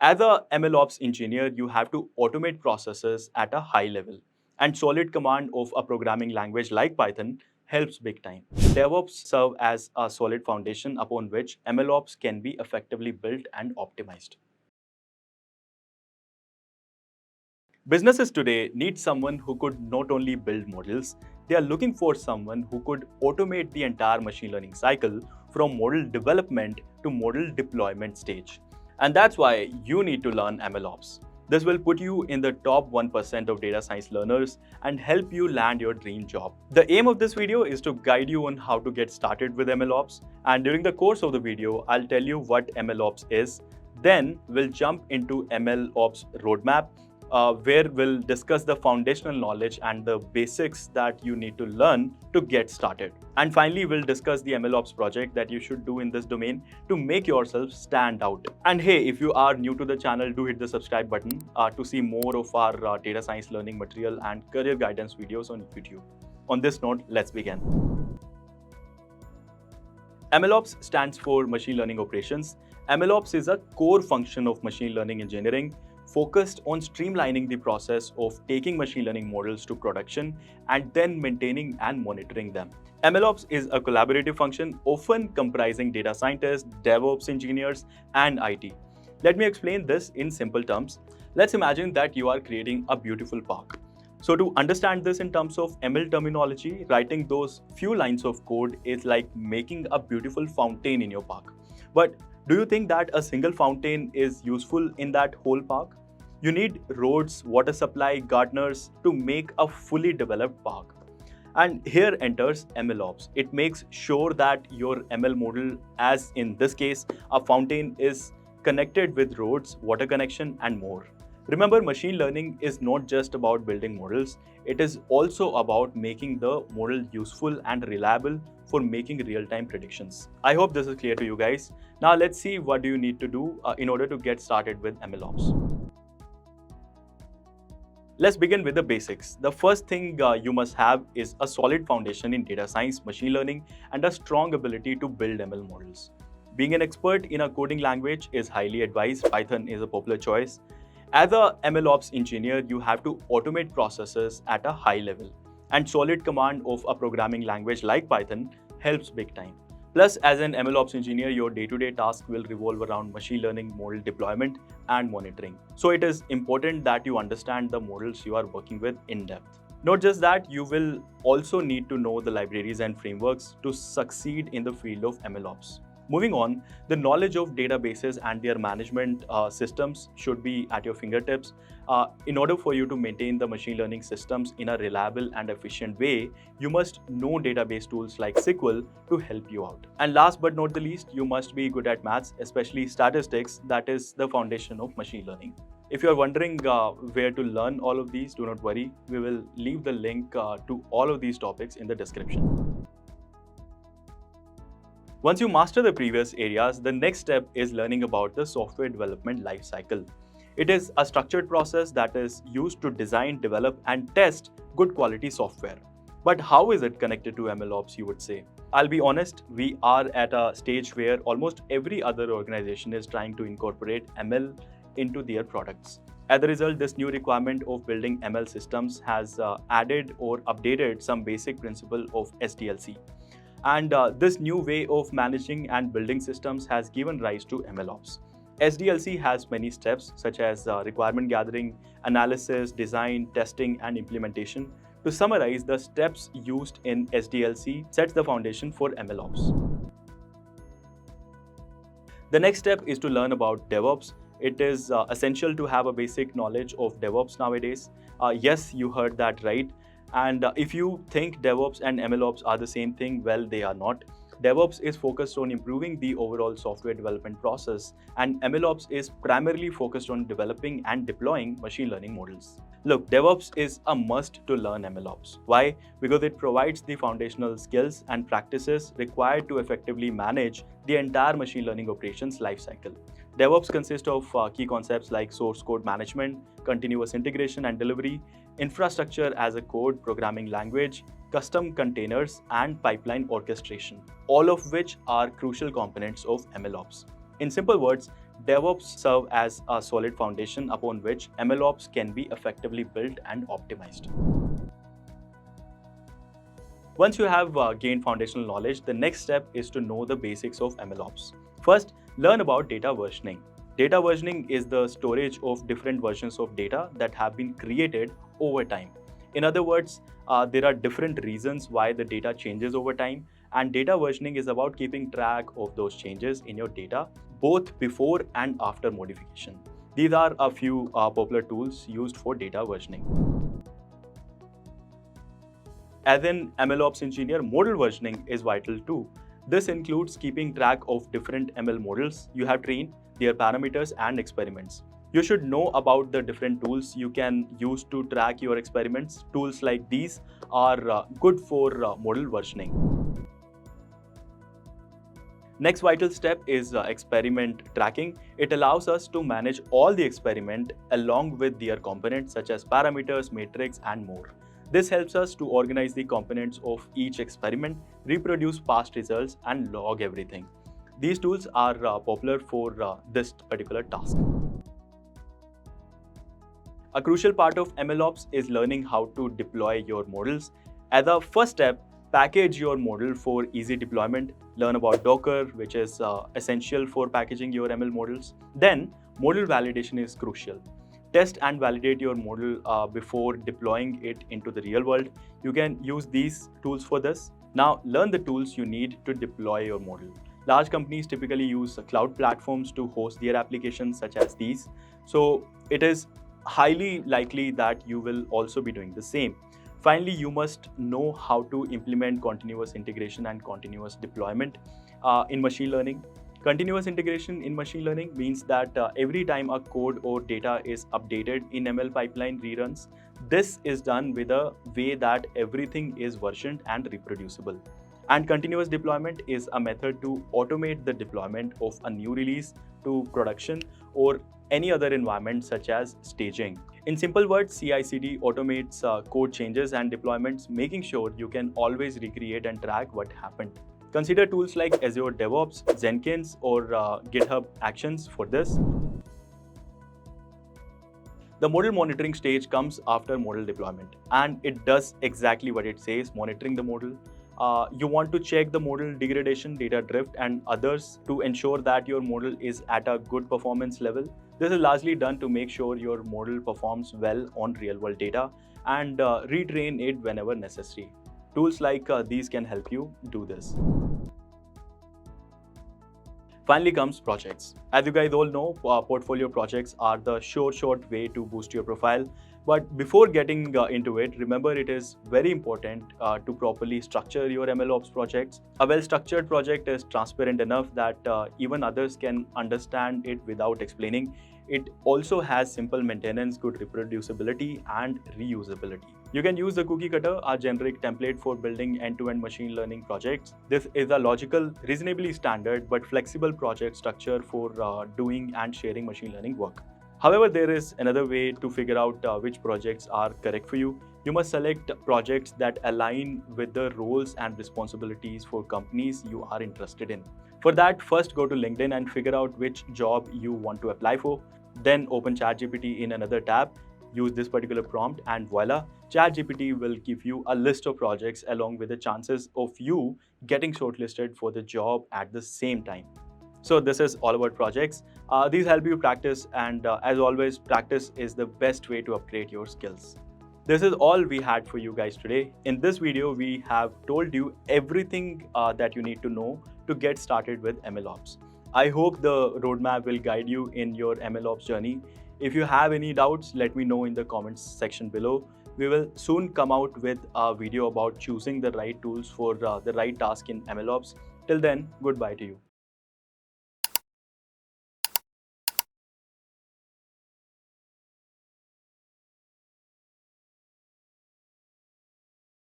As a MLOps engineer, you have to automate processes at a high level. And solid command of a programming language like Python helps big time. DevOps serve as a solid foundation upon which MLOps can be effectively built and optimized. Businesses today need someone who could not only build models, they are looking for someone who could automate the entire machine learning cycle from model development to model deployment stage. And that's why you need to learn MLOps. This will put you in the top 1% of data science learners and help you land your dream job. The aim of this video is to guide you on how to get started with MLOps. And during the course of the video, I'll tell you what MLOps is. Then we'll jump into MLOps Roadmap, where we'll discuss the foundational knowledge and the basics that you need to learn to get started. And finally, we'll discuss the MLOps project that you should do in this domain to make yourself stand out. And hey, if you are new to the channel, do hit the subscribe button to see more of our data science learning material and career guidance videos on YouTube. On this note, let's begin. MLOps stands for Machine Learning Operations. MLOps is a core function of machine learning engineering focused on streamlining the process of taking machine learning models to production and then maintaining and monitoring them. MLOps is a collaborative function often comprising data scientists, DevOps engineers, and IT. Let me explain this in simple terms. Let's imagine that you are creating a beautiful park. So to understand this in terms of ML terminology, writing those few lines of code is like making a beautiful fountain in your park. But do you think that a single fountain is useful in that whole park? You need roads, water supply, gardeners to make a fully developed park. And here enters MLOps. It makes sure that your ML model, as in this case, a fountain, is connected with roads, water connection, and more. Remember, machine learning is not just about building models, it is also about making the model useful and reliable for making real-time predictions. I hope this is clear to you guys. Now let's see what do you need to do in order to get started with MLOps. Let's begin with the basics. The first thing you must have is a solid foundation in data science, machine learning, and a strong ability to build ML models. Being an expert in a coding language is highly advised. Python is a popular choice. As a MLOps engineer, you have to automate processes at a high level. And solid command of a programming language like Python helps big time. Plus, as an MLOps engineer, your day-to-day task will revolve around machine learning model deployment and monitoring. So it is important that you understand the models you are working with in depth. Not just that, you will also need to know the libraries and frameworks to succeed in the field of MLOps. Moving on, the knowledge of databases and their management systems should be at your fingertips. In order for you to maintain the machine learning systems in a reliable and efficient way, you must know database tools like SQL to help you out. And last but not the least, you must be good at maths, especially statistics. That is the foundation of machine learning. If you are wondering where to learn all of these, do not worry. We will leave the link to all of these topics in the description. Once you master the previous areas, the next step is learning about the software development lifecycle. It is a structured process that is used to design, develop, and test good quality software. But how is it connected to MLOps, you would say? I'll be honest, we are at a stage where almost every other organization is trying to incorporate ML into their products. As a result, this new requirement of building ML systems has added or updated some basic principle of SDLC. And this new way of managing and building systems has given rise to MLOps. SDLC has many steps such as requirement gathering, analysis, design, testing, and implementation. To summarize, the steps used in SDLC sets the foundation for MLOps. The next step is to learn about DevOps. It is essential to have a basic knowledge of DevOps nowadays. Yes, you heard that right. And if you think DevOps and MLOps are the same thing, well, they are not. DevOps is focused on improving the overall software development process, and MLOps is primarily focused on developing and deploying machine learning models. Look, DevOps is a must to learn MLOps. Why? Because it provides the foundational skills and practices required to effectively manage the entire machine learning operations lifecycle. DevOps consists of key concepts like source code management, continuous integration and delivery, infrastructure as a code programming language, custom containers, and pipeline orchestration, all of which are crucial components of MLOps. In simple words, DevOps serve as a solid foundation upon which MLOps can be effectively built and optimized. Once you have gained foundational knowledge, the next step is to know the basics of MLOps. First, learn about data versioning. Data versioning is the storage of different versions of data that have been created over time. In other words, there are different reasons why the data changes over time, and data versioning is about keeping track of those changes in your data, both before and after modification. These are a few popular tools used for data versioning. As an MLOps engineer, model versioning is vital too. This includes keeping track of different ML models you have trained, their parameters and experiments. You should know about the different tools you can use to track your experiments. Tools like these are good for model versioning. Next vital step is experiment tracking. It allows us to manage all the experiment along with their components such as parameters, metrics and more. This helps us to organize the components of each experiment, reproduce past results and log everything. These tools are popular for this particular task. A crucial part of MLOps is learning how to deploy your models. As a first step, package your model for easy deployment. Learn about Docker, which is essential for packaging your ML models. Then, model validation is crucial. Test and validate your model before deploying it into the real world. You can use these tools for this. Now, learn the tools you need to deploy your model. Large companies typically use cloud platforms to host their applications such as these. So, it is highly likely that you will also be doing the same. Finally, you must know how to implement continuous integration and continuous deployment in machine learning. Continuous integration in machine learning means that every time a code or data is updated in ML pipeline reruns, this is done with a way that everything is versioned and reproducible. And continuous deployment is a method to automate the deployment of a new release to production or any other environment such as staging. In simple words, CI/CD automates code changes and deployments, making sure you can always recreate and track what happened. Consider tools like Azure DevOps, Jenkins, or GitHub Actions for this. The model monitoring stage comes after model deployment, and it does exactly what it says, monitoring the model. You want to check the model degradation, data drift, and others to ensure that your model is at a good performance level. This is largely done to make sure your model performs well on real-world data and retrain it whenever necessary. Tools like these can help you do this. Finally comes projects. As you guys all know, portfolio projects are the short way to boost your profile. But before getting into it, remember it is very important to properly structure your MLOps projects. A well-structured project is transparent enough that even others can understand it without explaining. It also has simple maintenance, good reproducibility, and reusability. You can use the cookie cutter, a generic template for building end-to-end machine learning projects. This is a logical, reasonably standard, but flexible project structure for doing and sharing machine learning work. However, there is another way to figure out which projects are correct for you. You must select projects that align with the roles and responsibilities for companies you are interested in. For that, first go to LinkedIn and figure out which job you want to apply for. Then open ChatGPT in another tab. Use this particular prompt and voila, ChatGPT will give you a list of projects along with the chances of you getting shortlisted for the job at the same time. So this is all about projects. These help you practice, and as always, practice is the best way to upgrade your skills. This is all we had for you guys today. In this video, we have told you everything that you need to know to get started with MLOps. I hope the roadmap will guide you in your MLOps journey. If you have any doubts, let me know in the comments section below. We will soon come out with a video about choosing the right tools for the right task in MLOps. Till then, goodbye to you.